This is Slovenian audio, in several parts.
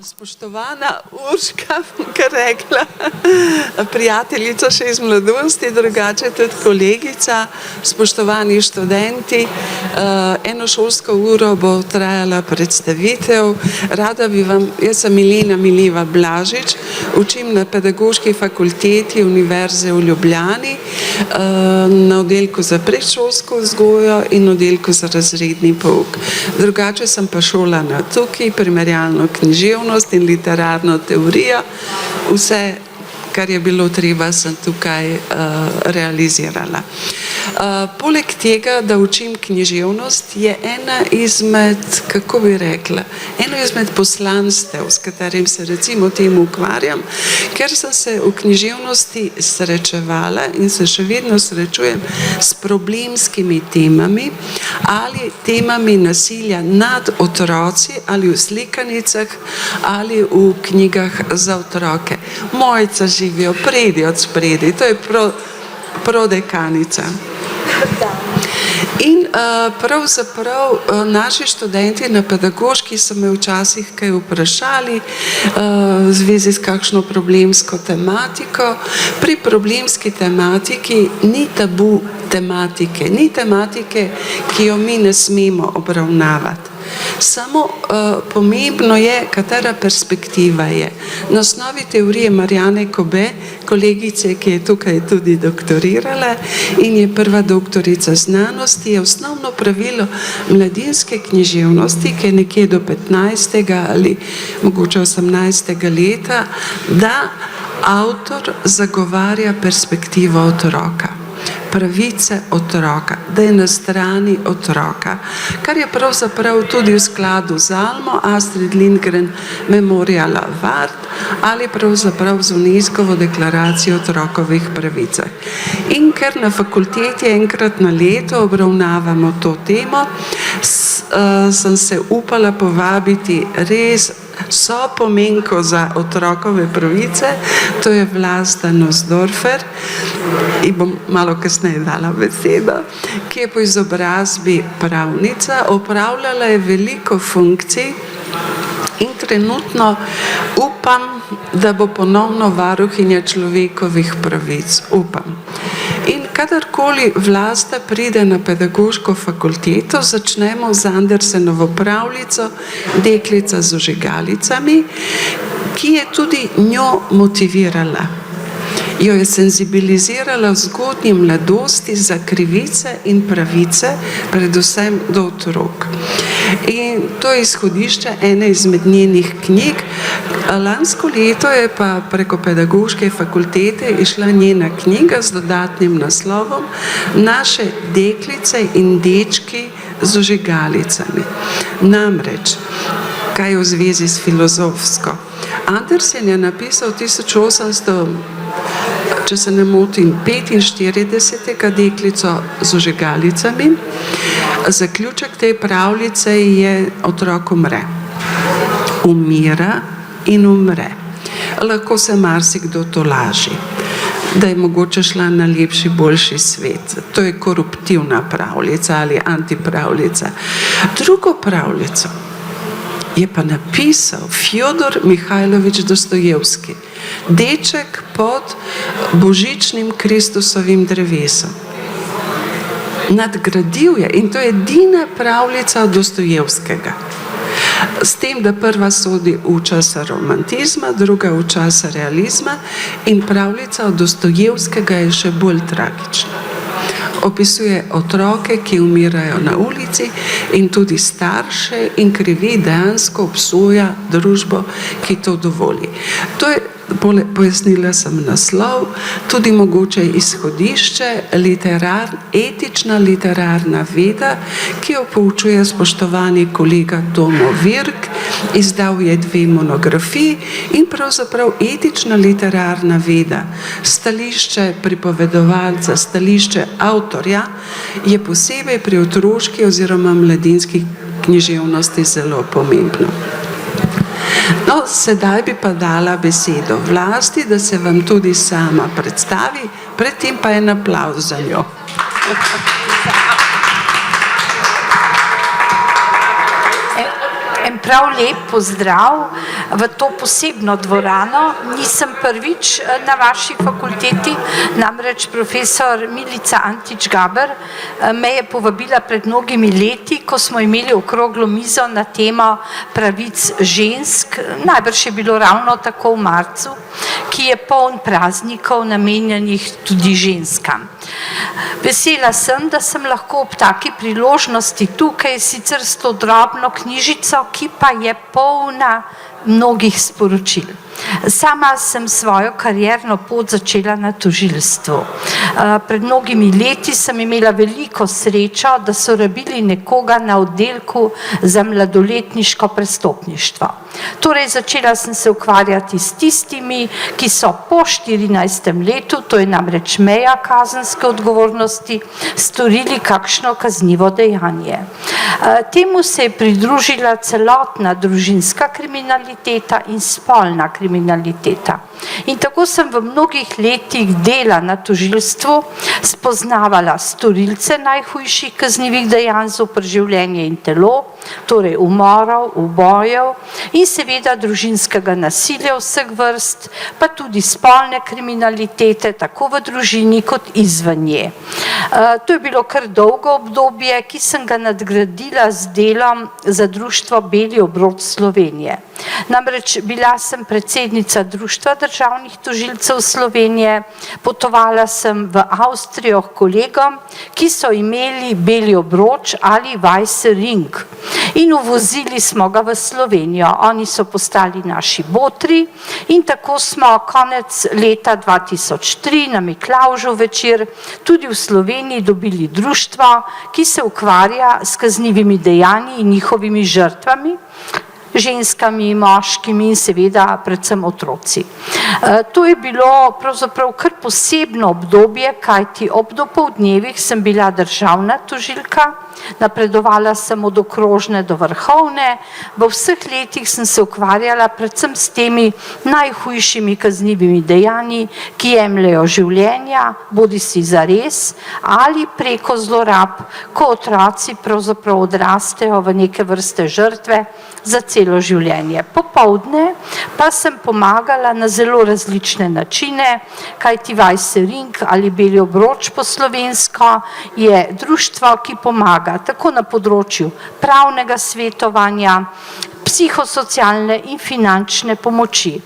Spoštovana Urška, kar rekla, prijateljica še iz mladosti, drugače tudi kolegica, spoštovani študenti, eno šolsko uro bo trajala predstavitev. Rada bi vam, jaz sem Milena Miliva Blažič, učim na Pedagoški fakulteti Univerze v Ljubljani, na oddelku za predšolsko vzgojo in oddelku za razredni pouk. Drugače sem pa šolana tukaj, primerjalno književnost in literarno teorijo. Vse, kar je bilo treba, sem tukaj realizirala. Poleg tega, da učim književnost, je ena izmed, kako bi rekla, eno izmed poslanstev, s katerim se recimo temu ukvarjam, ker sem se v književnosti srečevala in se še vedno srečujem s problemskimi temami ali temami nasilja nad otroci ali v slikanicah ali v knjigah za otroke. Mojca živijo, predi od spredi, to je prodekanica. In pravzaprav naši študenti na pedagoški so me včasih kaj vprašali v zvezi s kakšno problemsko tematiko. Pri problemski tematiki ni tabu tematike, ni tematike, ki jo mi ne smemo obravnavati. Samo pomembno je, katera perspektiva je. Na osnovi teorije Marjane Kobe, kolegice, ki je tukaj tudi doktorirala in je prva doktorica znanosti, je osnovno pravilo mladinske književnosti, ki je nekje do 15. ali mogoče 18. leta, da avtor zagovarja perspektivo otroka, pravice otroka, da je na strani otroka, kar je pravzaprav tudi v skladu z Almo, Astrid Lindgren Memorial Award ali pravzaprav z UNESCO-vo deklaracijo o otrokovih pravicah. In ker na fakulteti enkrat na leto obravnavamo to temo, sem se upala povabiti res sopomenko za otrokove pravice, to je Vlasta Nussdorfer, in bom malo kasneje dala besedo, ki je po izobrazbi pravnica, opravljala je veliko funkcij in trenutno upam, da bo ponovno varuhinja človekovih pravic. Upam. In kadarkoli Vlasta pride na pedagoško fakulteto, začnemo z Andersenovo pravljico Deklica z ožigalicami, ki je tudi njo motivirala. Jo je senzibilizirala v zgodnji mladosti za krivice in pravice, predvsem do otrok. In to je izhodišče ene izmed njenih knjig. Lansko leto je pa preko Pedagoške fakultete išla njena knjiga z dodatnim naslovom Naše deklice in dečki z ožigalicami. Namreč, kaj je v zvezi s filozofsko? Andersen je napisal 1800, če se ne motim, 45. Deklico z ožigalicami. Zaključek te pravljice je: otrok umre. Umira in umre. Lahko se marsikdo tolaži, da je mogoče šla na lepši, boljši svet. To je koruptivna pravljica ali antipravljica. Drugo pravljico je pa napisal Fjodor Mihajlovič Dostojevski, Deček pod božičnim Kristusovim drevesom. Nadgradil je, in to je edina pravljica od Dostojevskega. S tem, da prva sodi v čas romantizma, druga v čas realizma, in pravljica od Dostojevskega je še bolj tragična. Opisuje otroke, ki umirajo na ulici, in tudi starše, in krivi, dejansko obsoja družbo, ki to dovoli. To je, pojasnila sem naslov, tudi mogoče izhodišče, etična literarna veda, ki jo poučuje spoštovani kolega Tomo Virk, izdal je 2 monografiji, in pravzaprav etična literarna veda, stališče pripovedovalca, stališče avtorja, je posebej pri otroški oziroma mladinski književnosti zelo pomembno. No, sedaj bi pa dala besedo Vlasti, da se vam tudi sama predstavi, predtem pa en aplavz za njo. En Prav lep pozdrav v to posebno dvorano. Nisem prvič na vaši fakulteti, namreč profesor Milica Antič Gaber me je povabila pred mnogimi leti, ko smo imeli okroglo mizo na temo pravic žensk. Najbrž je bilo ravno tako v marcu, ki je poln praznikov namenjenih tudi ženskam. Vesela sem, da sem lahko ob taki priložnosti tukaj, sicer s to drobno knjižico, ki pa je polna mnogih sporočil. Sama sem svojo karierno pot začela na tožilstvu. Pred mnogimi leti sem imela veliko srečo, da so rabili nekoga na oddelku za mladoletniško prestopništvo. Torej začela sem se ukvarjati s tistimi, ki so po 14. letu, to je namreč meja kazenske odgovornosti, storili kakšno kaznivo dejanje. Temu se je pridružila celotna družinska kriminaliteta in spolna kriminaliteta. In tako sem v mnogih letih dela na tožilstvu spoznavala storilce najhujših kaznivih dejanj zoper življenje in telo, torej umorov, ubojev in seveda družinskega nasilja vseh vrst, pa tudi spolne kriminalitete, tako v družini kot izven nje. To je bilo kar dolgo obdobje, ki sem ga nadgradila z delom za društvo Beli obrod Slovenije. Namreč bila sem predsednica Društva državnih tožilcev Slovenije, potovala sem v Avstrijo k kolegom, ki so imeli Beli obroč ali Weiße Ring in uvozili smo ga v Slovenijo. Oni so postali naši botri in tako smo konec leta 2003 na Miklavžev večer tudi v Sloveniji dobili društvo, ki se ukvarja s kaznivimi dejanji in njihovimi žrtvami, ženskami, moškimi in seveda predvsem otroci. To je bilo pravzaprav kar posebno obdobje, kajti ob dopoldnevih sem bila državna tožilka, napredovala sem od okrožne do vrhovne, v vseh letih sem se ukvarjala predvsem s temi najhujšimi kaznivimi dejanji, ki jemljejo življenja, bodisi zares ali preko zlorab, ko otroci pravzaprav odrastejo v neke vrste žrtve za celo življenje. Popoldne pa sem pomagala na zelo različne načine, kajti Weiße Ring ali Beli obroč po slovensko je društvo, ki pomaga tako na področju pravnega svetovanja, psihosocialne in finančne pomoči.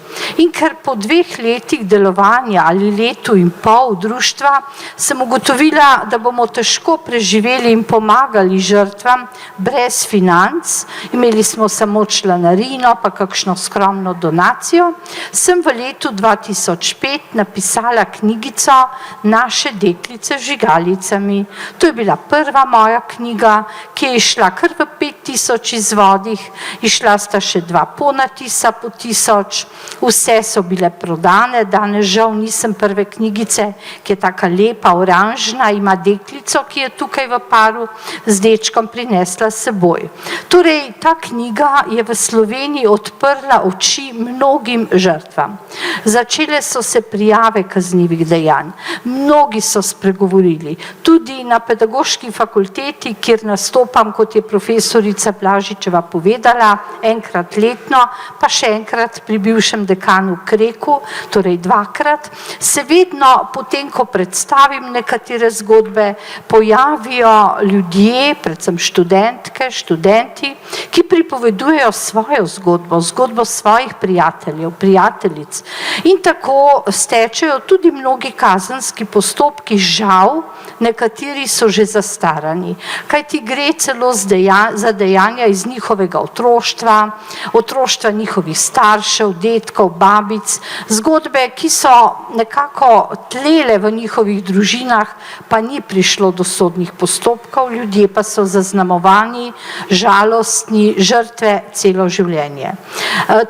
In ker po 2 letih delovanja ali letu in pol društva sem ugotovila, da bomo težko preživeli in pomagali žrtvam brez financ, imeli smo samo članarino pa kakšno skromno donacijo, sem v letu 2005 napisala knjigico Naše deklice z žigalicami. To je bila prva moja knjiga, ki je išla kar v 5000 izvodih, išla sta še 2 ponatisa po 1000, vse so bile prodane, danes žal nisem prve knjigice, ki je taka lepa, oranžna, ima deklico, ki je tukaj v paru z dečkom prinesla s seboj. Torej, ta knjiga je v Sloveniji odprla oči mnogim žrtvam. Začele so se prijave kaznivih dejanj, mnogi so spregovorili, tudi na pedagoški fakulteti, kjer nastopam, kot je profesorica Blažičeva povedala, enkrat letno, pa še enkrat pri bivšem dekanu Kreku, torej 2-krat, se vedno potem, ko predstavim nekatere zgodbe, pojavijo ljudje, predvsem študentke, študenti, ki pripovedujejo svojo zgodbo, zgodbo svojih prijateljev, prijateljic. In tako stečejo tudi mnogi kazenski postopki, žal, nekateri so že zastarani, kajti gre celo za dejanja iz njihovega otroštva, otroštva njihovih staršev, dedkov, babic, zgodbe, ki so nekako tlele v njihovih družinah, pa ni prišlo do sodnih postopkov, ljudje pa so zaznamovani, žalostni, žrtve celo življenje.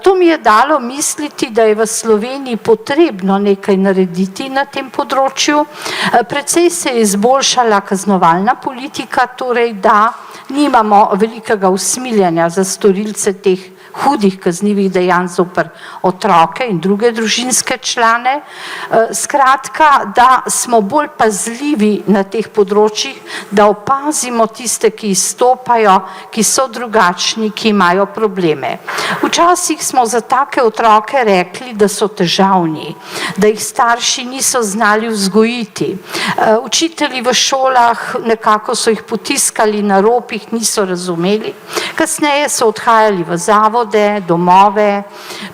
To mi je dalo misliti, da je v Sloveniji potrebno nekaj narediti na tem področju. Precej se je izboljšala kaznovalna politika, torej da nimamo velikega usmiljenja za storilce teh hudih kaznivih dejanj zoper otroke in druge družinske člane. Skratka, da smo bolj pazljivi na teh področjih, da opazimo tiste, ki izstopajo, ki so drugačni, ki imajo probleme. Včasih smo za take otroke rekli, da so težavni, da jih starši niso znali vzgojiti. Učitelji v šolah nekako so jih potiskali na rob, jih niso razumeli. Kasneje so odhajali v zavode, domove,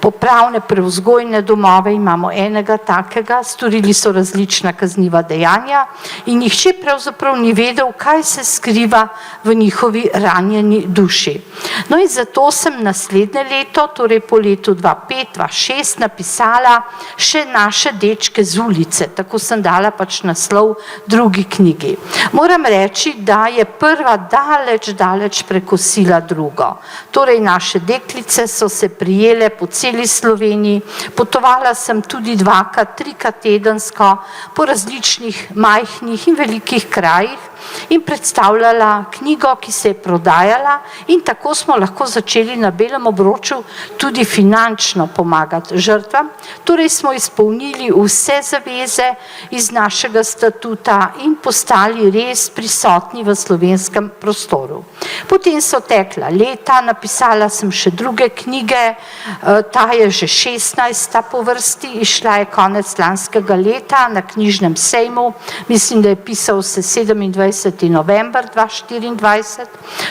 popravne prevzgojne domove, imamo enega takega, storili so različna kazniva dejanja in nihče pravzaprav ni vedel, kaj se skriva v njihovi ranjeni duši. No in zato sem naslednje leto, torej po letu 2005-2006, napisala še Naše dečke z ulice, tako sem dala pač naslov drugi knjigi. Moram reči, da je prva daleč prekosila drugo. Torej naše deklice so se prijele po celi Sloveniji, potovala sem tudi 2-3 tedensko po različnih majhnih in velikih krajih in predstavljala knjigo, ki se je prodajala, in tako smo lahko začeli na belem obroču tudi finančno pomagati žrtvam. Torej smo izpolnili vse zaveze iz našega statuta in postali res prisotni v slovenskem prostoru. Potem so tekla leta, napisala sem še druge knjige, ta je že 16. po vrsti, išla je konec lanskega leta na knjižnem sejmu, mislim, da je pisal se 27. november 2024,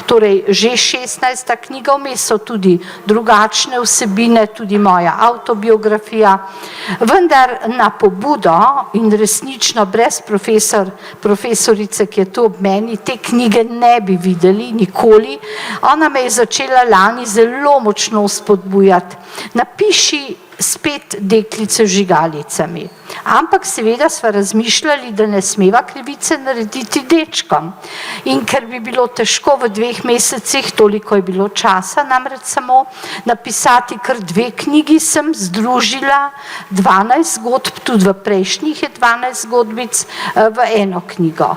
torej že 16. knjiga, vmes so tudi drugačne vsebine, tudi moja avtobiografija, vendar na pobudo in resnično brez profesorice, ki je tu ob meni, te knjige ne bi videli nikoli. Ona me je začela lani zelo močno spodbujati. Napiši spet deklice z žigalicami. Ampak seveda sva razmišljali, da ne smeva krivice narediti dečkom. In ker bi bilo težko v 2 mesecih, toliko je bilo časa namreč samo, napisati kar 2 knjigi, sem združila 12 zgodb, tudi v prejšnjih je 12 zgodbic, v eno knjigo.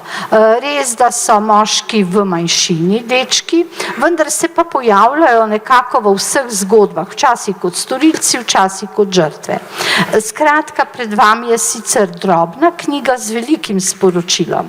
Res, da so moški v manjšini, dečki, vendar se pa pojavljajo nekako v vseh zgodbah, včasih kot storilci, včasih kot žrtve. Skratka, pred vami je sicer drobna knjiga z velikim sporočilom.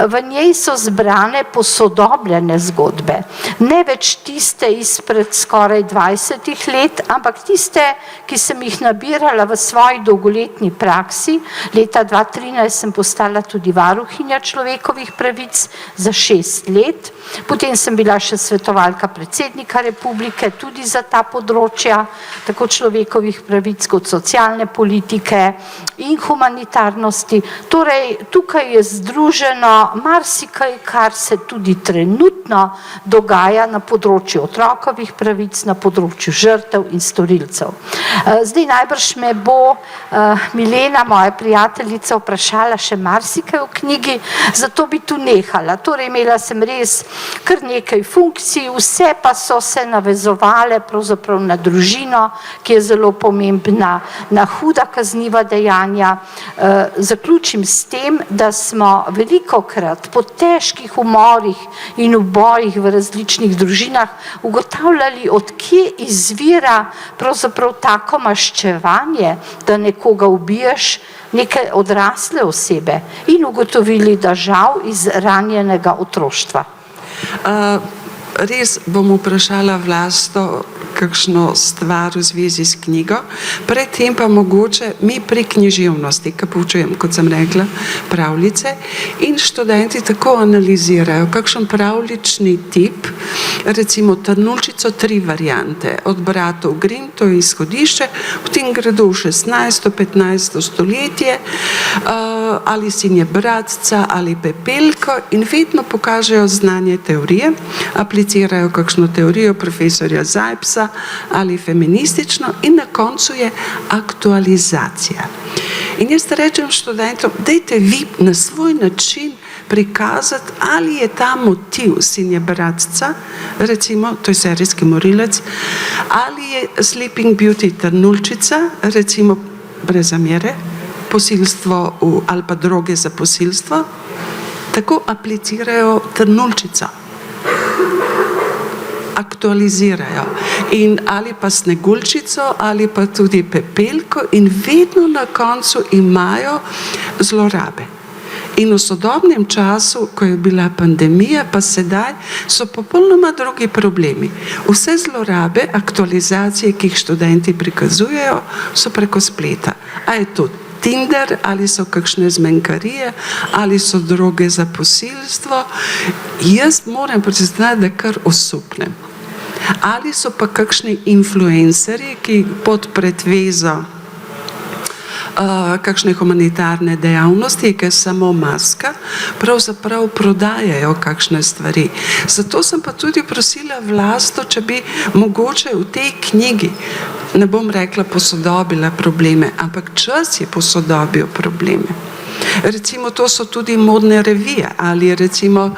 V njej so zbrane posodobljene zgodbe. Ne več tiste izpred skoraj 20 let, ampak tiste, ki sem jih nabirala v svoji dolgoletni praksi. Leta 2013 sem postala tudi varuhinja človekovih pravic za 6 let. Potem sem bila še svetovalka predsednika republike tudi za ta področja, tako človekovih pravic kot socialne politike in humanitarnosti. Torej, tukaj je združeno marsikaj, kar se tudi trenutno dogaja na področju otrokovih pravic, na področju žrtev in storilcev. Zdaj najbrž me bo Milena, moja prijateljica, vprašala še marsikaj v knjigi, zato bi tu nehala. Torej, imela sem res kar nekaj funkcij, vse pa so se navezovale pravzaprav na družino, ki je zelo pomembna, na huda kazniva dejanja. Zaključim s tem, da smo velikokrat po težkih umorih in ubojih v različnih družinah ugotavljali, od kje izvira pravzaprav tako maščevanje, da nekoga ubiješ, neke odrasle osebe, in ugotovili, da žal iz ranjenega otroštva. Res bom vprašala Vlasto kakšno stvar v zvezi s knjigo, predtem pa mogoče mi pri književnosti, ki poučujem, kot sem rekla, pravljice, in študenti tako analizirajo, kakšen pravljični tip, recimo Trnulčico, 3 variante, od bratov Grimm, to je izhodišče, potem gredo v 16. 15. stoletje, ali Sinje bratca, ali Pepelko, in vedno pokažejo znanje teorije, aplicirajo kakšno teorijo profesorja Zajpsa ali feministično, in na koncu je aktualizacija. In jaz rečem študentom, dajte vi na svoj način prikazati, ali je ta motiv Sinje bratca, recimo, to je serijski morilec, ali je Sleeping Beauty Trnulčica, recimo brez zamere, posilstvo ali pa droge za posilstvo, tako aplicirajo Trnulčico. aktualizirajo. In ali pa Sneguljčico, ali pa tudi Pepelko in vedno na koncu imajo zlorabe. In v sodobnem času, ko je bila pandemija, pa sedaj, so popolnoma drugi problemi. Vse zlorabe, aktualizacije, ki jih študenti prikazujejo, so preko spleta. A je to Tinder, ali so kakšne zmenkarije, ali so droge za posilstvo. Jaz moram priznati, da kar osupnem. Ali so pa kakšni influencerji, ki pod pretvezo kakšne humanitarne dejavnosti, ki je samo maska, pravzaprav prodajajo kakšne stvari. Zato sem pa tudi prosila Vlasto, če bi mogoče v tej knjigi, ne bom rekla posodobila probleme, ampak čas je posodobil probleme. Recimo to so tudi modne revije ali recimo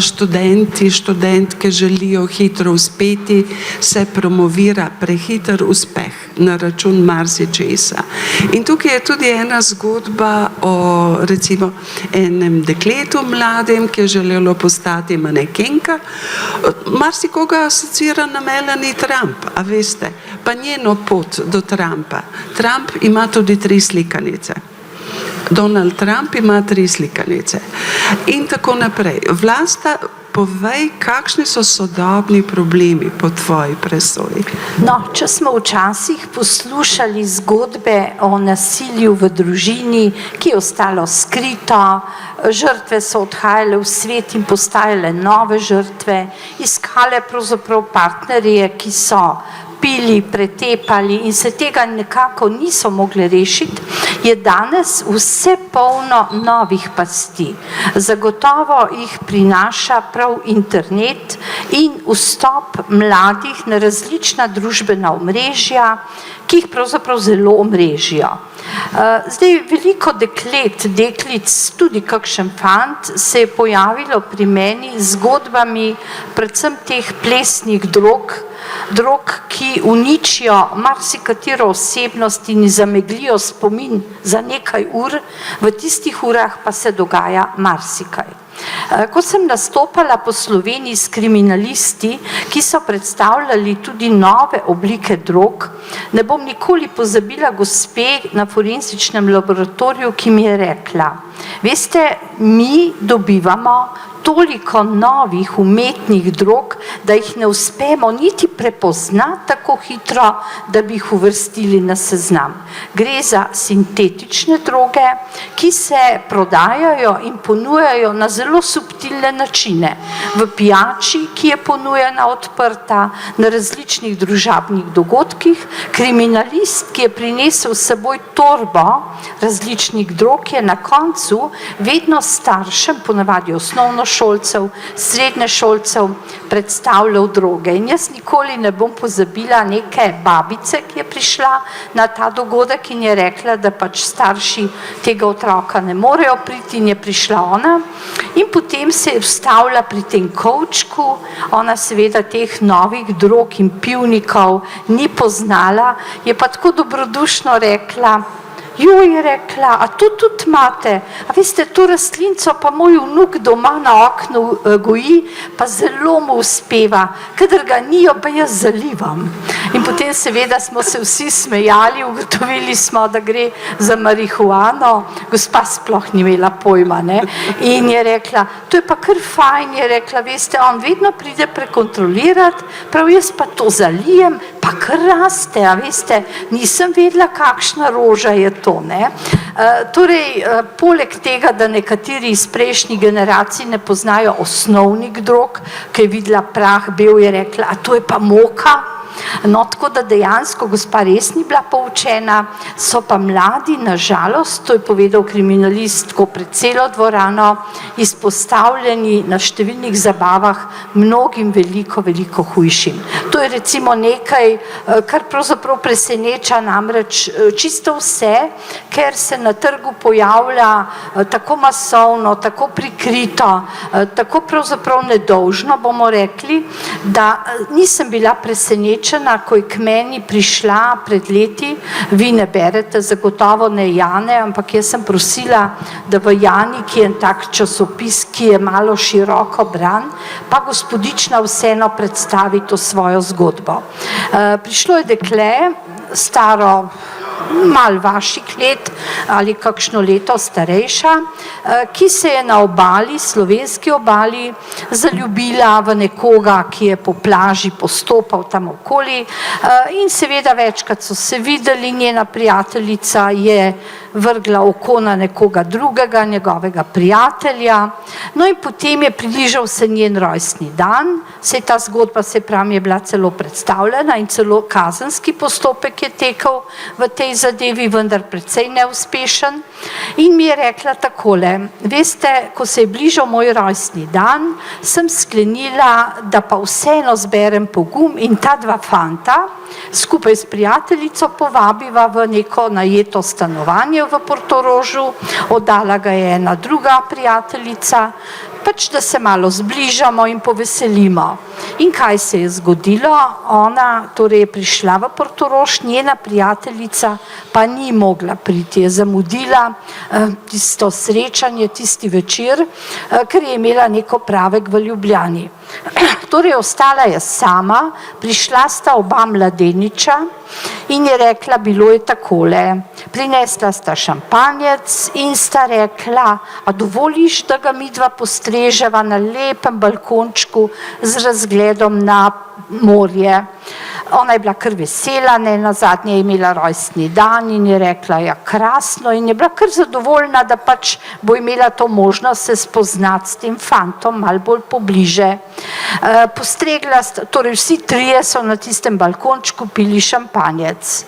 študenti, študentke želijo hitro uspeti, se promovira prehiter uspeh na račun marsičesa. In tukaj je tudi ena zgodba o recimo enem dekletu mladem, ki je želelo postati manekenka. Marsikoga asocira na Melanie Trump, a veste, pa njeno pot do Trumpa. Trump ima tudi 3 slikanice. Donald Trump ima 3 slikanice. In tako naprej. Vlasta, povej, kakšni so sodobni problemi po tvoji presoji? No, če smo včasih poslušali zgodbe o nasilju v družini, ki je ostalo skrito, žrtve so odhajale v svet in postajale nove žrtve, iskale pravzaprav partnerje, ki so pili, pretepali in se tega nekako niso mogli rešiti, je danes vse polno novih pasti. Zagotovo jih prinaša prav internet in vstop mladih na različna družbena omrežja, ki jih pravzaprav zelo omrežijo. Zdaj, veliko deklic, tudi kakšen fant, se je pojavilo pri meni z zgodbami predvsem teh plesnih drog, ki uničijo marsikatero osebnost in zameglijo spomin za nekaj ur, v tistih urah pa se dogaja marsikaj. Ko sem nastopala po Sloveniji s kriminalisti, ki so predstavljali tudi nove oblike drog, ne bom nikoli pozabila gospe na forenzičnem laboratoriju, ki mi je rekla: veste, mi dobivamo toliko novih umetnih drog, da jih ne uspemo niti prepoznati tako hitro, da bi jih uvrstili na seznam. Gre za sintetične droge, ki se prodajajo in ponujajo na zelo subtilne načine. V pijači, ki je ponujena odprta, na različnih družabnih dogodkih. Kriminalist, ki je prinesel s seboj torbo različnih drog, je na koncu vedno staršem, ponavadi osnovnošolcev, srednješolcev, predstavljal droge. In jaz nikoli ne bom pozabila neke babice, ki je prišla na ta dogodek in je rekla, da pač starši tega otroka ne morejo priti, in je prišla ona. In potem se je vstavila pri tem kovčku, ona seveda teh novih drog in pivnikov ni poznala, je pa tako dobrodušno rekla: jo, je rekla, a to tudi imate? A veste, to rastlinco pa moj vnuk doma na oknu goji, pa zelo mu uspeva, kadar ga nijo, pa jaz zalivam. In potem seveda smo se vsi smejali, ugotovili smo, da gre za marihuano, gospa sploh ni imela pojma, ne? In je rekla, to je pa kar fajn, je rekla, veste, on vedno pride prekontrolirati, prav jaz pa to zalijem, pa kar raste, a veste, nisem vedela, kakšna roža je to, ne. Torej, poleg tega, da nekateri iz prejšnjih generacij ne poznajo osnovnih drog, ki je videla prah bel, je rekla, a to je pa moka? No, tako da dejansko gospa res ni bila poučena, so pa mladi, na žalost, to je povedal kriminalist tako pred celo dvorano, izpostavljeni na številnih zabavah mnogim veliko hujšim. To je recimo nekaj, kar pravzaprav preseneča, namreč čisto vse, ker se na trgu pojavlja tako masovno, tako prikrito, tako pravzaprav nedolžno, bomo rekli, da nisem bila presenečena, presenečena, ko je k meni prišla pred leti, vi ne berete, zagotovo ne Jane, ampak jaz sem prosila, da v Jani, ki je en tak časopis, ki je malo široko bran, pa Gospodična vseeno predstavi to svojo zgodbo. Prišlo je dekle, staro malo vaših let ali kakšno leto starejša, ki se je na obali, slovenski obali, zaljubila v nekoga, ki je po plaži postopal tam okoli, in seveda večkrat so se videli, njena prijateljica je vrgla oko na nekoga drugega, njegovega prijatelja, no in potem je približal se njen rojstni dan, saj ta zgodba, se pravi, je bila celo predstavljena in celo kazenski postopek je tekel v tej zadevi, vendar precej neuspešen, in mi je rekla takole: veste, ko se je bližal moj rojstni dan, sem sklenila, da pa vseeno zberem pogum in ta dva fanta skupaj s prijateljico povabiva v neko najeto stanovanje v Portorožu, oddala ga je ena druga prijateljica, pač da se malo zbližamo in poveselimo. In kaj se je zgodilo? Ona torej je prišla v Portorož, njena prijateljica pa ni mogla priti, je zamudila tisto srečanje, tisti večer, ker je imela neko opravek v Ljubljani. Torej ostala je sama, prišla sta oba mladeniča in je rekla, bilo je takole, prinesla sta šampanjec in sta rekla: a dovoliš, da ga midva postreževa na lepem balkončku z razgledom na morje? Ona je bila kar vesela, ne nazadnje je imela rojstni dan in je rekla, ja krasno, in je bila kar zadovoljna, da pač bo imela to možnost se spoznati s tem fantom malo bolj pobliže. Postregla sta, torej vsi trije so na tistem balkončku pili šampanjec.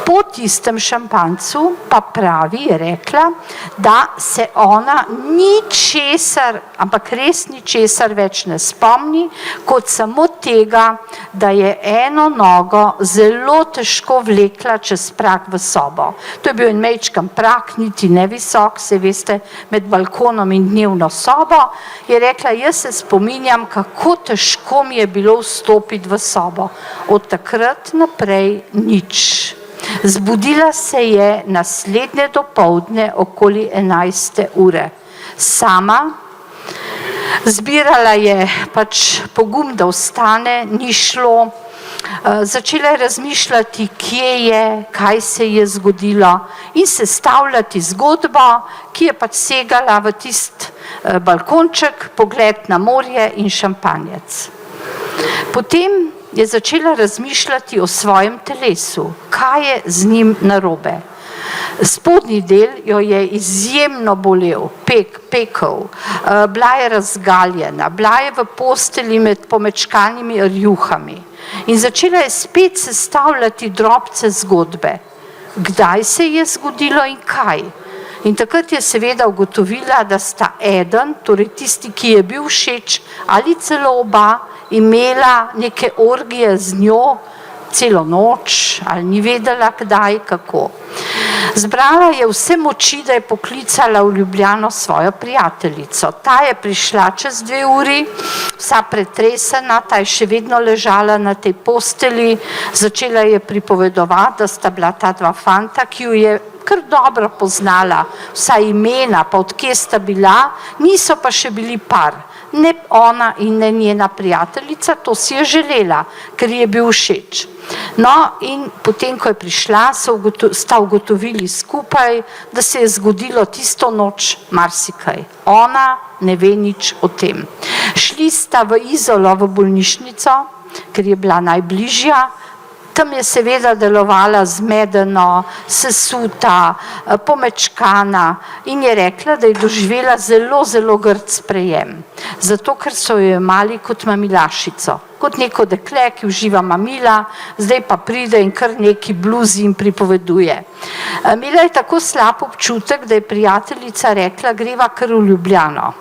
Po tistem šampancu pa pravi, je rekla, da se ona ničesar, ampak res ničesar več ne spomni, kot samo tega, da je eno nogo zelo težko vlekla čez prag v sobo. To je bil en majčken prag, niti ne visok, se veste, med balkonom in dnevno sobo. Je rekla, jaz se spominjam, kako težko mi je bilo vstopiti v sobo. Od takrat naprej nič. Zbudila se je naslednje dopoldne okoli 11. ure. Sama, zbirala je pač pogum, da ostane, ni šlo. Začela je razmišljati, kje je, kaj se je zgodilo in sestavljati zgodbo, ki je pač segala v tist balkonček, pogled na morje in šampanjec. Potem je začela razmišljati o svojem telesu, kaj je z njim narobe. Spodnji del jo je izjemno bolel, pekel, bila je razgaljena, bila je v postelji med pomečkanimi rjuhami in začela je spet sestavljati drobce zgodbe. Kdaj se je zgodilo in kaj? In takrat je seveda ugotovila, da sta eden, torej tisti, ki je bil všeč, ali celo oba, imela neke orgije z njo celo noč, ali ni vedela kdaj, kako. Zbrala je vse moči, da je poklicala v Ljubljano svojo prijateljico. Ta je prišla čez 2 uri, vsa pretresena, ta je še vedno ležala na tej posteli, začela je pripovedovati, da sta bila ta dva fanta, ki jo je kar dobro poznala, vsa imena, pa odkje sta bila, niso pa še bili par. Ne ona in ne njena prijateljica, to si je želela, ker je bil všeč. No, in potem, ko je prišla, sta ugotovili skupaj, da se je zgodilo tisto noč marsikaj. Ona ne ve nič o tem. Šli sta v Izolo, v bolnišnico, ker je bila najbližja. Tam je seveda delovala zmedeno, sesuta, pomečkana in je rekla, da je doživela zelo, zelo grd sprejem. Zato, ker so jo jemali kot mamilašico, kot neko dekle, ki uživa mamila, zdaj pa pride in kar neki bluzi in pripoveduje. Imela je tako slab občutek, da je prijateljica rekla, greva kar v Ljubljano.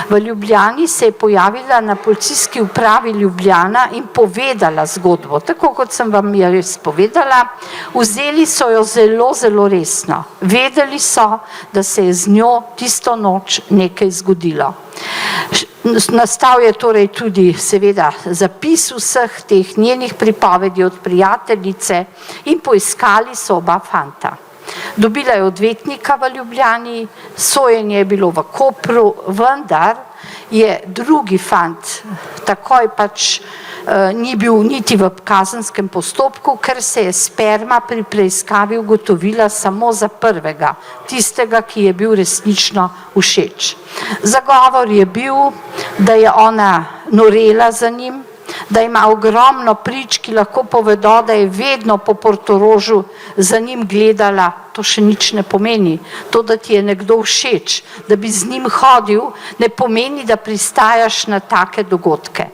V Ljubljani se je pojavila na policijski upravi Ljubljana in povedala zgodbo, tako kot sem vam je res povedala. Vzeli so jo zelo, zelo resno. Vedeli so, da se je z njo tisto noč nekaj zgodilo. Nastal je torej tudi seveda zapis vseh teh njenih pripovedi od prijateljice in poiskali so oba fanta. Dobila je odvetnika v Ljubljani, sojenje je bilo v Kopru, vendar je drugi fant takoj pač ni bil niti v kazenskem postopku, ker se je sperma pri preiskavi ugotovila samo za prvega, tistega, ki je bil resnično všeč. Zagovor je bil, da je ona norela za njim, da ima ogromno prič, ki lahko povedo, da je vedno po Portorožu za njim gledala. To še nič ne pomeni. To, da ti je nekdo všeč, da bi z njim hodil, ne pomeni, da pristajaš na take dogodke.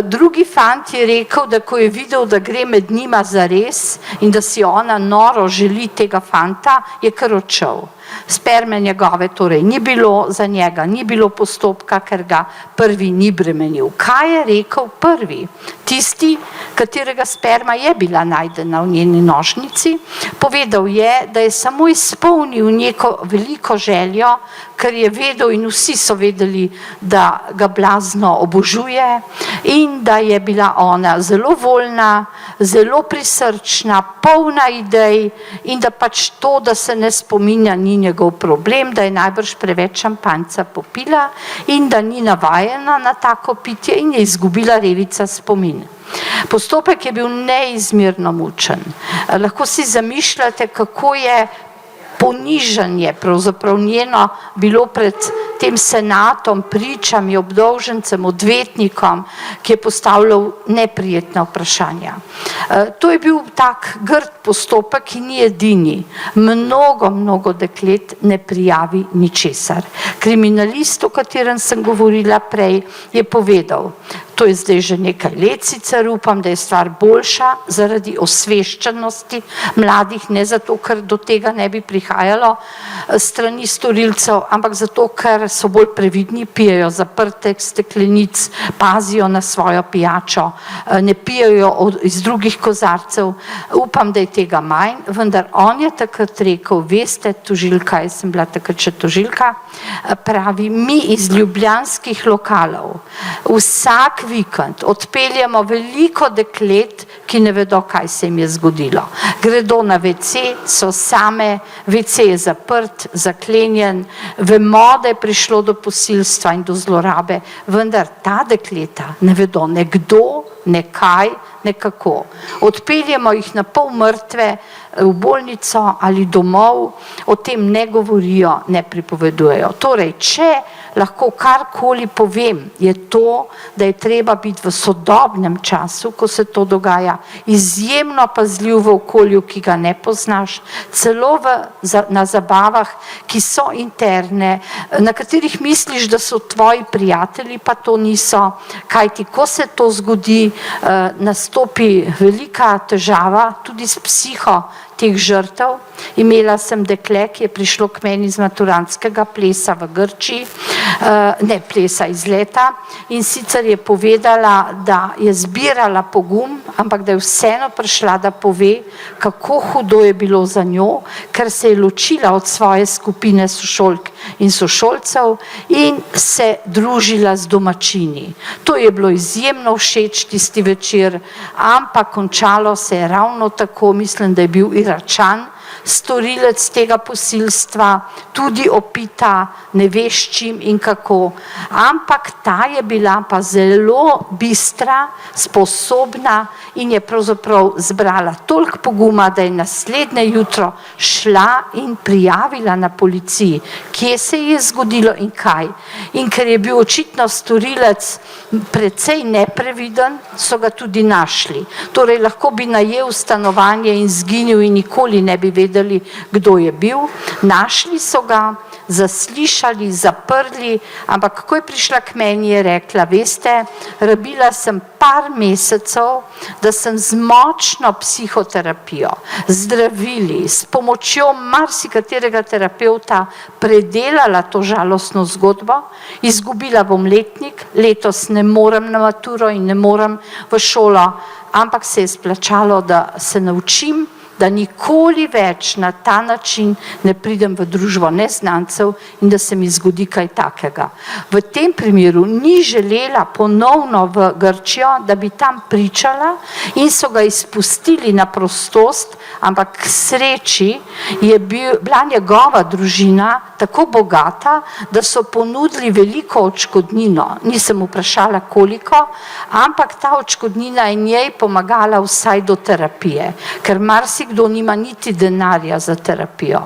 Drugi fant je rekel, da ko je videl, da gre med njima zares in da si ona noro želi tega fanta, je kar odšel. Sperme njegove torej ni bilo, za njega ni bilo postopka, ker ga prvi ni bremenil. Kaj je rekel prvi? Tisti, katerega sperma je bila najdena v njeni nožnici, povedal je, da je samo izpolnil neko veliko željo, ker je vedel in vsi so vedeli, da ga blazno obožuje in da je bila ona zelo voljna, zelo prisrčna, polna idej in da pač to, da se ne spominja, ni njegov problem, da je najbrž preveč šampanjca popila in da ni navajena na tako pitje in je izgubila revica spomin. Postopek je bil neizmerno mučen. Lahko si zamišljate, kako je ponižanje pravzaprav njeno bilo pred tem senatom, pričami, obdolžencem, odvetnikom, ki je postavljal neprijetna vprašanja. To je bil tak grd postopek, ki ni edini. Mnogo deklet ne prijavi ničesar. Kriminalist, o katerem sem govorila prej, je povedal, to je zdaj že nekaj let sicer, upam, da je stvar boljša zaradi osveščenosti mladih, ne zato, ker do tega ne bi prihajalo strani storilcev, ampak zato, ker so bolj previdni, pijejo zaprtih steklenic, pazijo na svojo pijačo, ne pijejo iz drugih kozarcev. Upam, da je tega manj, vendar on je takrat rekel, veste, tožilka, jaz sem bila takrat še tožilka, pravi, mi iz ljubljanskih lokalov vsak vikend odpeljamo veliko deklet, ki ne vedo, kaj se jim je zgodilo. Gredo na WC, so same, WC je zaprt, zaklenjen, vemo, da je prišlo do posilstva in do zlorabe, vendar ta dekleta ne vedo ne kdo, ne kaj, ne kako. Odpeljemo jih na pol mrtve v bolnico ali domov, o tem ne govorijo, ne pripovedujejo. Torej, če lahko karkoli povem, je to, da je treba biti v sodobnem času, ko se to dogaja, izjemno pazljiv v okolju, ki ga ne poznaš, celo na zabavah, ki so interne, na katerih misliš, da so tvoji prijatelji, pa to niso, kajti ko se to zgodi, nastopi velika težava, tudi s psiho teh žrtev. Imela sem dekle, ki je prišlo k meni iz maturantskega plesa v Grčiji, ne plesa, izleta, in sicer je povedala, da je zbirala pogum, ampak da je vseeno prišla, da pove, kako hudo je bilo za njo, ker se je ločila od svoje skupine sošolk in sošolcev in se družila z domačini. To je bilo izjemno všeč tisti večer, ampak končalo se je ravno tako, mislim, da je bil Iračan, storilec tega posilstva, tudi opita, ne veš čim in kako. Ampak ta je bila pa zelo bistra, sposobna in je pravzaprav zbrala toliko poguma, da je naslednje jutro šla in prijavila na policiji, kje se je zgodilo in kaj. In ker je bil očitno storilec precej nepreviden, so ga tudi našli. Torej, lahko bi najel stanovanje in zginil in nikoli ne bi vedeli, kdo je bil. Našli so ga, zaslišali, zaprli, ampak ko je prišla k meni, je rekla, veste, rabila sem par mesecev, da sem z močno psihoterapijo, zdravili, s pomočjo marsikaterega terapeuta predelala to žalostno zgodbo, izgubila bom letnik, letos ne morem na maturo in ne morem v šolo, ampak se je splačalo, da se naučim da nikoli več na ta način ne pridem v družbo neznancev in da se mi zgodi kaj takega. V tem primeru ni želela ponovno v Grčijo, da bi tam pričala in so ga izpustili na prostost, ampak k sreči je bila njegova družina tako bogata, da so ponudili veliko odškodnino. Nisem vprašala koliko, ampak ta odškodnina je njej pomagala vsaj do terapije, ker marsikdo nima niti denarja za terapijo.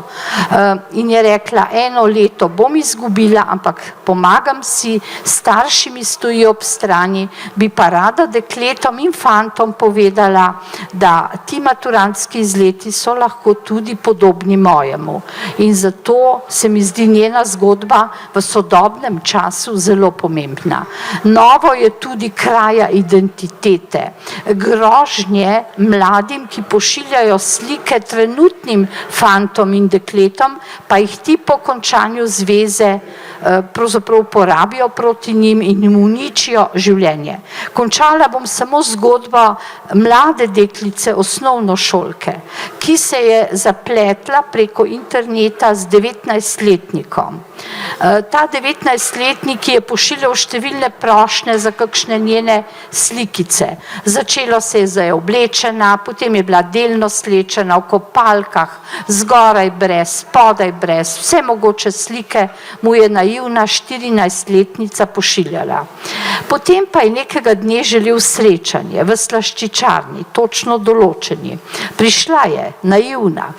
In je rekla, 1 leto bom izgubila, ampak pomagam si, starši mi stojijo ob strani, bi pa rada dekletom in fantom povedala, da ti maturantski izleti so lahko tudi podobni mojemu. In zato se mi zdi njena zgodba v sodobnem času zelo pomembna. Novo je tudi kraja identitete. Grožnje mladim, ki pošiljajo slike trenutnim fantom in dekletom, pa jih ti po končanju zveze pravzaprav uporabijo proti njim in jim uničijo življenje. Končala bom samo zgodbo mlade deklice, osnovnošolke, ki se je zapletla preko interneta z 19-letnikom. Ta 19-letnik je pošiljal številne prošnje za kakšne njene slikice. Začelo se je, da je oblečena, potem je bila delno slečena v kopalkah, zgoraj brez, spodaj brez, vse mogoče slike mu je naivna 14-letnica pošiljala. Potem pa je nekega dne želel srečanje v slaščičarni, točno določeni. Prišla je, naivna.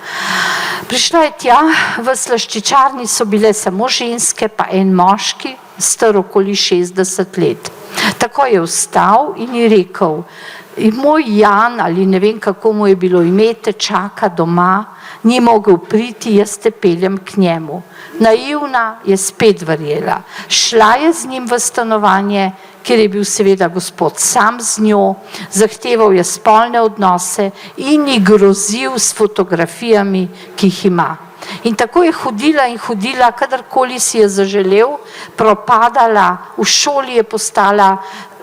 Prišla je tja, v slaščičarni so bile samo ženske, pa en moški, star okoli 60 let. Tako je vstal in je rekel, moj Jan, ali ne vem kako mu je bilo ime, te čaka doma, ni mogel priti, jaz te peljem k njemu. Naivna je spet verjela. Šla je z njim v stanovanje, kjer je bil seveda gospod sam z njo, zahteval je spolne odnose in ji grozil s fotografijami, ki jih ima. In tako je hodila in hodila, kadarkoli si je zaželel, propadala, v šoli je postala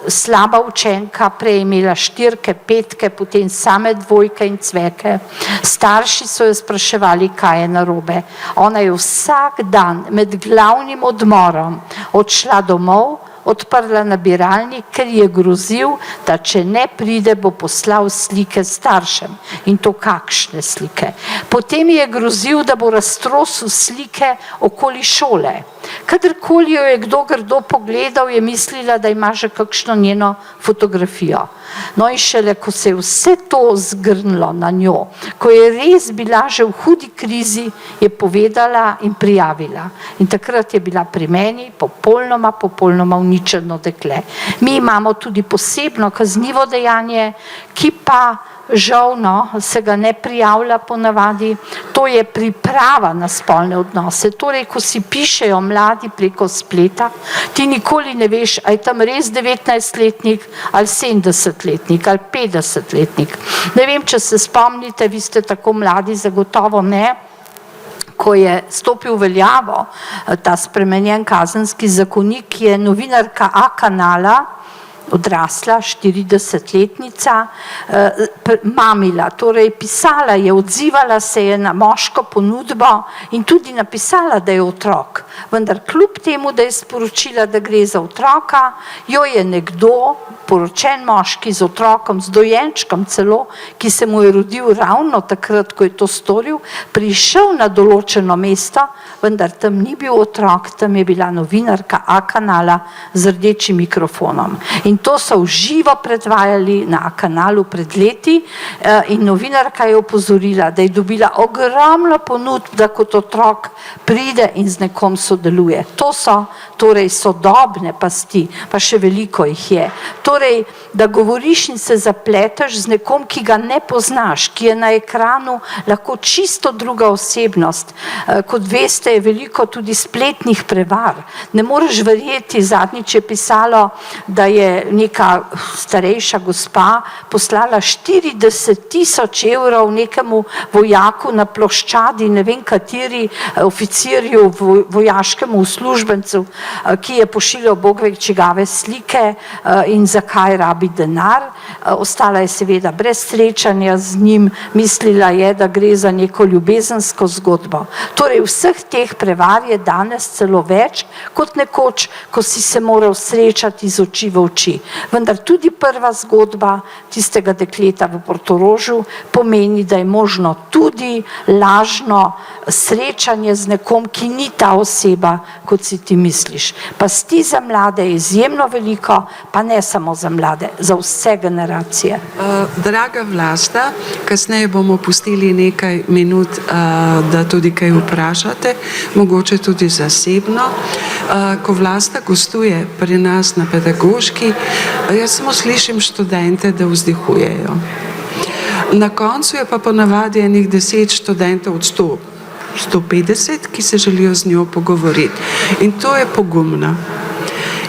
slaba učenka, prej je imela 4, 5, potem same 2 in cveke. Starši so jo spraševali, kaj je narobe. Ona je vsak dan med glavnim odmorom odšla domov, odprla nabiralnik, ker je grozil, da če ne pride, bo poslal slike staršem. In to kakšne slike. Potem je grozil, da bo raztrosil slike okoli šole. Kadarkoli jo je kdo grdo pogledal, je mislila, da ima že kakšno njeno fotografijo. No in šele, ko se je vse to zgrnilo na njo, ko je res bila že v hudi krizi, je povedala in prijavila. In takrat je bila pri meni popolnoma uničeno dekle. Mi imamo tudi posebno kaznivo dejanje, ki pa žal se ga ne prijavlja ponavadi, to je priprava na spolne odnose. Torej, ko si pišejo mladi preko spleta, ti nikoli ne veš, a je tam res 19-letnik ali 70-letnik ali 50-letnik. Ne vem, če se spomnite, vi ste tako mladi, zagotovo ne, ko je stopil v veljavo ta spremenjen kazenski zakonik, je novinarka A kanala, odrasla, 40-letnica, mamila, torej pisala je, odzivala se je na moško ponudbo in tudi napisala, da je otrok. Vendar kljub temu, da je sporočila, da gre za otroka, jo je nekdo, poročen moški z otrokom, z dojenčkom celo, ki se mu je rodil ravno takrat, ko je to storil, prišel na določeno mesto, vendar tam ni bil otrok, tam je bila novinarka A kanala z rdečim mikrofonom. In to so v živo predvajali na A kanalu pred leti in novinarka je opozorila, da je dobila ogromno ponudb, da kot otrok pride in z nekom sodeluje. To so torej sodobne pasti, pa še veliko jih je. Torej, da govoriš in se zapleteš z nekom, ki ga ne poznaš, ki je na ekranu lahko čisto druga osebnost. Kot veste, je veliko tudi spletnih prevar. Ne moreš verjeti, zadnjič je pisalo, da je je neka starejša gospa poslala 40.000 evrov nekemu vojaku na ploščadi, ne vem kateri oficirju, vojaškemu uslužbencu, ki je pošiljal bog ve čigave slike in zakaj rabi denar. Ostala je seveda brez srečanja z njim, mislila je, da gre za neko ljubezensko zgodbo. Torej vseh teh prevar je danes celo več kot nekoč, ko si se moral srečati iz oči v oči. Vendar tudi prva zgodba tistega dekleta v Portorožu pomeni, da je možno tudi lažno srečanje z nekom, ki ni ta oseba, kot si ti misliš. Pasti za mlade je izjemno veliko, pa ne samo za mlade, za vse generacije. Draga Vlasta, kasneje bomo pustili nekaj minut, da tudi kaj vprašate, mogoče tudi zasebno. Ko Vlasta gostuje pri nas na pedagoški, jaz samo slišim študente, da vzdihujejo. Na koncu je pa ponavadi enih 10 študentov od 150, ki se želijo z njo pogovoriti. In to je pogumno.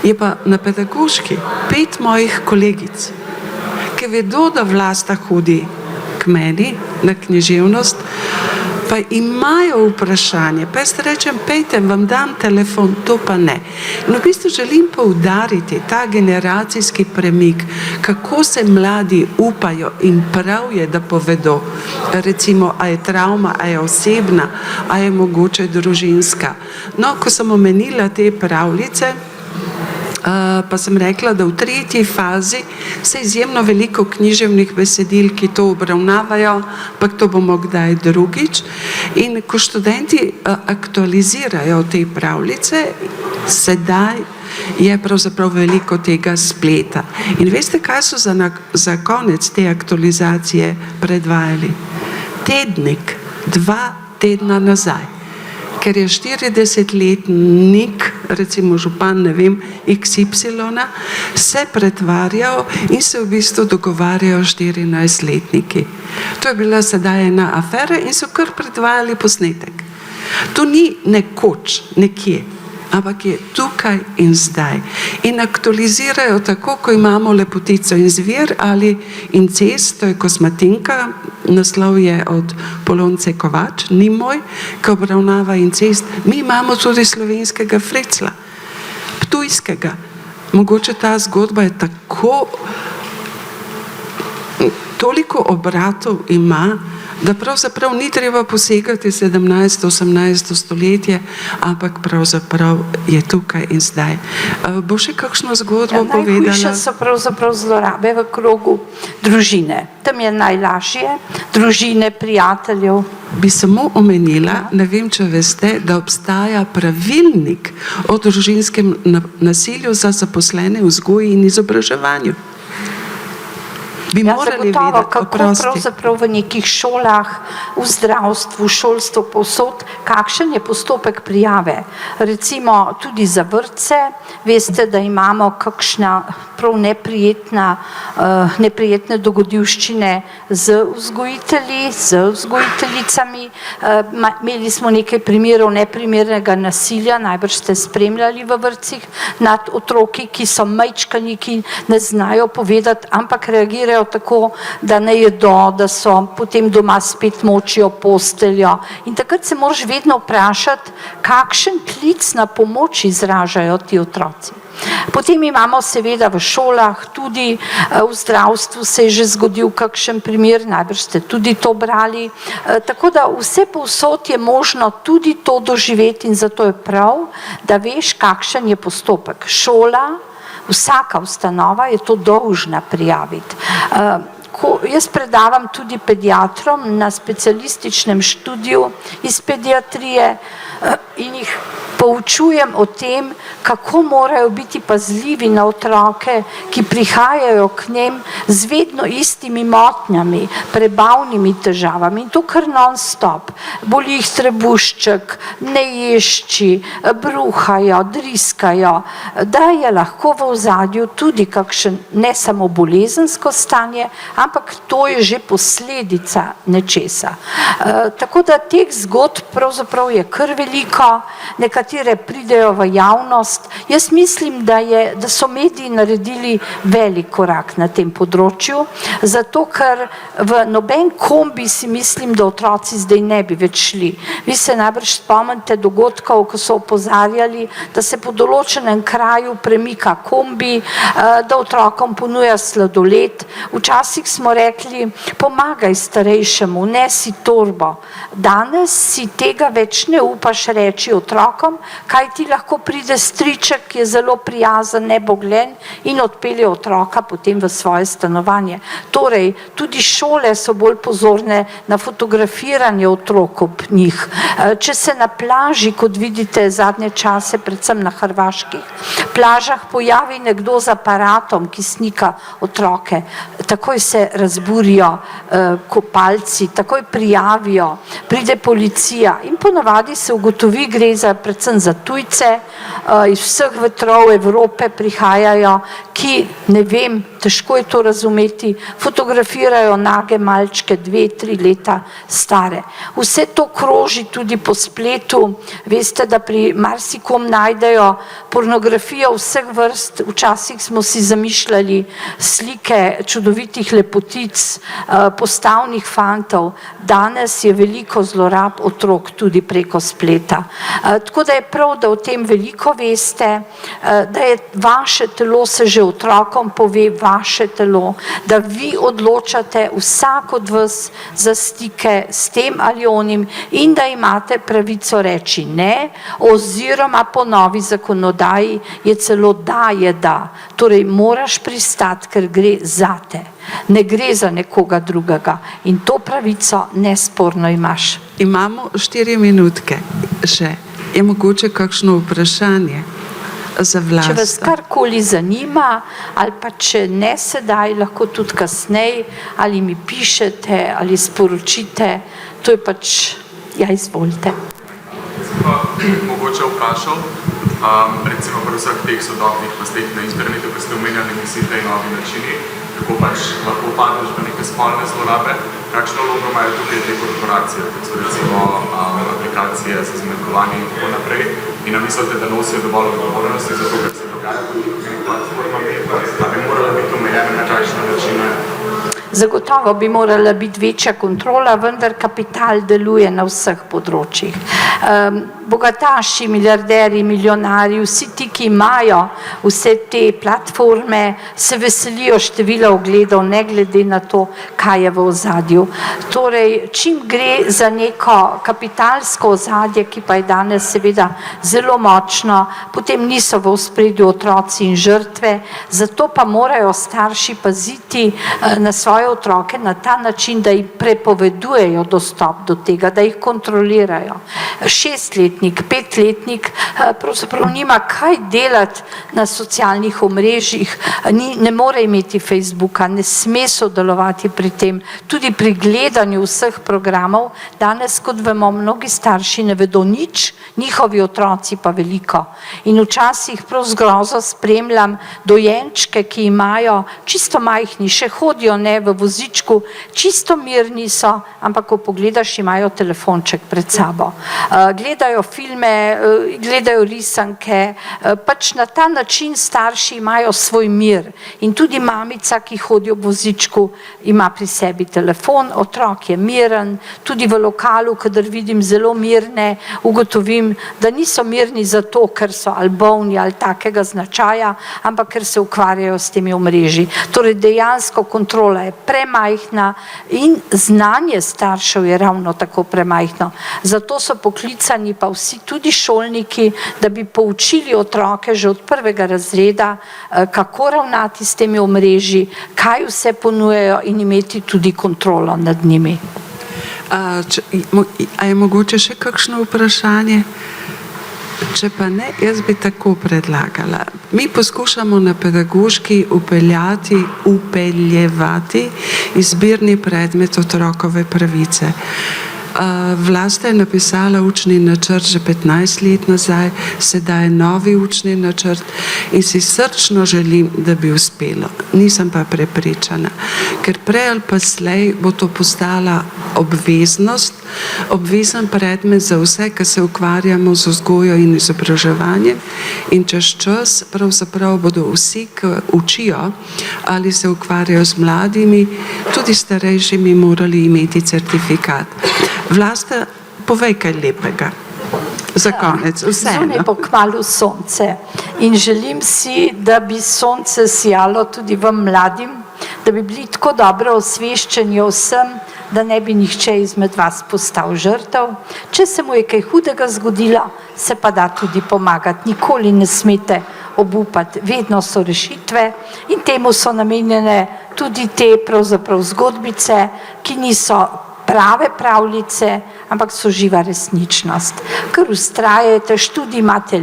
Je pa na pedagoški 5 mojih kolegic, ki vedo, da Vlasta hodi k meni na književnost, pa imajo vprašanje, pa jaz rečem, pejte, vam dam telefon, to pa ne. In v bistvu želim poudariti ta generacijski premik, kako se mladi upajo in prav je, da povedo, recimo, a je travma, a je osebna, a je mogoče družinska. No, ko sem omenila te pravljice, pa sem rekla, da v 3. fazi se izjemno veliko književnih besedil, ki to obravnavajo, pa to bomo kdaj drugič. In ko študenti aktualizirajo te pravljice, sedaj je pravzaprav veliko tega spleta. In veste, kaj so za konec te aktualizacije predvajali? Tednik, 2 tedna nazaj. Ker je 40-letnik, recimo župan, ne vem, XY, se pretvarjal in se v bistvu dogovarjajo 14-letniki. To je bila sedaj ena afera in so kar predvajali posnetek. To ni nekoč, nekje, ampak je tukaj in zdaj. In aktualizirajo tako, ko imamo Lepotico in zver ali Incest, to je Kosmatinka, naslov je od Polonce Kovač, ni moj, ki obravnava incest. Mi imamo tudi slovenskega Fricla, ptujskega. Mogoče ta zgodba je tako, toliko obratov ima, da pravzaprav ni treba posegati 17. 18. stoletje, ampak pravzaprav je tukaj in zdaj. Bo še kakšno zgodbo povedala? Najhujše so pravzaprav zlorabe v krogu družine. Tam je najlažje, družine, prijateljev. Bi samo omenila, ne vem, če veste, da obstaja pravilnik o družinskem nasilju za zaposlene v vzgoji in izobraževanju. Bi morali zagotovo, videti, kako pravzaprav v nekih šolah, v zdravstvu, šolstvu, povsod, kakšen je postopek prijave. Recimo tudi za vrtce, veste, da imamo kakšna prav neprijetne dogodivščine z vzgojitelji, z vzgojiteljicami. Imeli smo nekaj primerov neprimernega nasilja, najbrž ste spremljali v vrtcih, nad otroki, ki so majčkani, ki ne znajo povedati, ampak reagirajo tako, da ne jedo, da so potem doma spet močijo posteljo. In takrat se moraš vedno vprašati, kakšen klic na pomoč izražajo ti otroci. Potem imamo seveda v šolah, tudi v zdravstvu se je že zgodil kakšen primer, najbrž ste tudi to brali. Tako da vse povsod je možno tudi to doživeti in zato je prav, da veš, kakšen je postopek. Šola, vsaka ustanova je to dolžna prijaviti. Jaz predavam tudi pediatrom na specialističnem študiju iz pediatrije in jih poučujem o tem, kako morajo biti pazljivi na otroke, ki prihajajo k njim z vedno istimi motnjami, prebavnimi težavami in to kar non-stop. Boli jih trebušček, neješči, bruhajo, driskajo, da je lahko v ozadju tudi kakšen ne samo bolezensko stanje, ampak to je že posledica nečesa. Tako da teh zgodb pravzaprav je kar veliko, nekateri katere pridejo v javnost. Jaz mislim, da so mediji naredili velik korak na tem področju, zato ker v noben kombi si mislim, da otroci zdaj ne bi več šli. Vi se najbrž spomnite dogodkov, ko so opozarjali, da se po določenem kraju premika kombi, da otrokom ponuja sladoled. Včasih smo rekli, pomagaj starejšemu, nesi torbo. Danes si tega več ne upaš reči otrokom, kaj ti lahko pride striček, ki je zelo prijazen, neboglen in odpelje otroka potem v svoje stanovanje. Torej, tudi šole so bolj pozorne na fotografiranje otrok ob njih. Če se na plaži, kot vidite zadnje čase, predvsem na hrvaških plažah, pojavi nekdo z aparatom, ki snika otroke, takoj se razburijo kopalci, takoj prijavijo, pride policija in ponavadi se ugotovi, gre predvsem za tujce, iz vseh vetrov Evrope prihajajo, ki, ne vem, težko je to razumeti, fotografirajo nage malčke 2-3 leta stare. Vse to kroži tudi po spletu, veste, da pri marsikom najdejo pornografijo vseh vrst, včasih smo si zamišljali slike čudovitih lepotic, postavnih fantov, danes je veliko zlorab otrok tudi preko spleta. Tako da je prav, da o tem veliko veste, da je vaše telo, se že otrokom pove, vaše telo, da vi odločate vsak od vas za stike s tem ali onim in da imate pravico reči ne, oziroma po novi zakonodaji je celo da je da. Torej moraš pristati, ker gre zate. Ne gre za nekoga drugega in to pravico nesporno imaš. Imamo 4 minutke še. Je mogoče kakšno vprašanje za Vlasto? Če vas karkoli zanima, ali pa če ne sedaj, lahko tudi kasneje, ali mi pišete, ali sporočite, to je pač, ja, izvolite. Mogoče vprašal, recimo pri vseh teh sodobnih pasteh na internetu, ko ste omenjali vsi tej novi načini, kako pač lahko padeš v neke spolne zlorabe, kakšno vlogo imajo tukaj te korporacije, kot so recimo aplikacije za zmenkovanje in tako naprej, in mislite, da nosijo dovolj odgovornosti za to, kar se dogaja pod njihovimi platformami, da bi morala biti omejena na takšne načine? Zagotovo bi morala biti večja kontrola, vendar kapital deluje na vseh področjih. Bogataši, milijarderji, milijonarji, vsi ti, ki imajo vse te platforme, se veselijo števila ogledov, ne glede na to, kaj je v ozadju. Torej, čim gre za neko kapitalsko ozadje, ki pa je danes seveda zelo močno, potem niso v ospredju otroci in žrtve, zato pa morajo starši paziti na svoje otroke na ta način, da jim prepovedujejo dostop do tega, da jih kontrolirajo. 6-letnik, 5-letnik pravzaprav nima kaj delati na socialnih omrežjih, ne more imeti Facebooka, ne sme sodelovati pri tem, tudi pri gledanju vseh programov. Danes, kot vemo, mnogi starši ne vedo nič, njihovi otroci pa veliko. In včasih prav z grozo spremljam dojenčke, ki imajo čisto majhni, še hodijo ne v vozičku, čisto mirni so, ampak ko pogledaš, imajo telefonček pred sabo. Gledajo filme, gledajo risanke, pač na ta način starši imajo svoj mir. In tudi mamica, ki hodi v vozičku, ima pri sebi telefon, otrok je miren, tudi v lokalu, kadar vidim zelo mirne, ugotovim, da niso mirni zato, ker so ali bolni ali takega značaja, ampak ker se ukvarjajo s temi omrežji. Torej dejansko kontrola je premajhna in znanje staršev je ravno tako premajhno. Zato so poklicani pa vsi, tudi šolniki, da bi poučili otroke že od 1. razreda, kako ravnati s temi omrežji, kaj vse ponujajo in imeti tudi kontrolo nad njimi. A je mogoče še kakšno vprašanje? Če pa ne, jaz bi tako predlagala. Mi poskušamo na pedagoški upeljevati izbirni predmet otrokove pravice. Vlasta je napisala učni načrt že 15 let nazaj, sedaj je novi učni načrt in si srčno želim, da bi uspelo. Nisem pa prepričana, ker prej ali pa slej bo to postala obveznost, obvezen predmet za vse, ki se ukvarjamo z vzgojo in izobraževanjem, in čez čas pravzaprav bodo vsi, ki učijo ali se ukvarjajo z mladimi, tudi starejšimi, morali imeti certifikat. Vlasta, povej kaj lepega. Za konec, vseeno. Zunaj bo kmalu sonce in želim si, da bi sonce sijalo tudi vam mladim, da bi bili tako dobro osveščeni o vsem, da ne bi nihče izmed vas postal žrtev. Če se mu je kaj hudega zgodilo, se pa da tudi pomagati. Nikoli ne smete obupati, vedno so rešitve in temu so namenjene tudi te pravzaprav zgodbice, ki niso prave pravljice, ampak so živa resničnost. Ker vztrajate, študij imate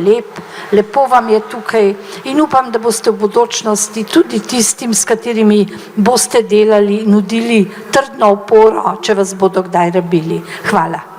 lepo vam je tukaj in upam, da boste v bodočnosti tudi tistim, s katerimi boste delali, nudili trdno oporo, če vas bodo kdaj rabili. Hvala.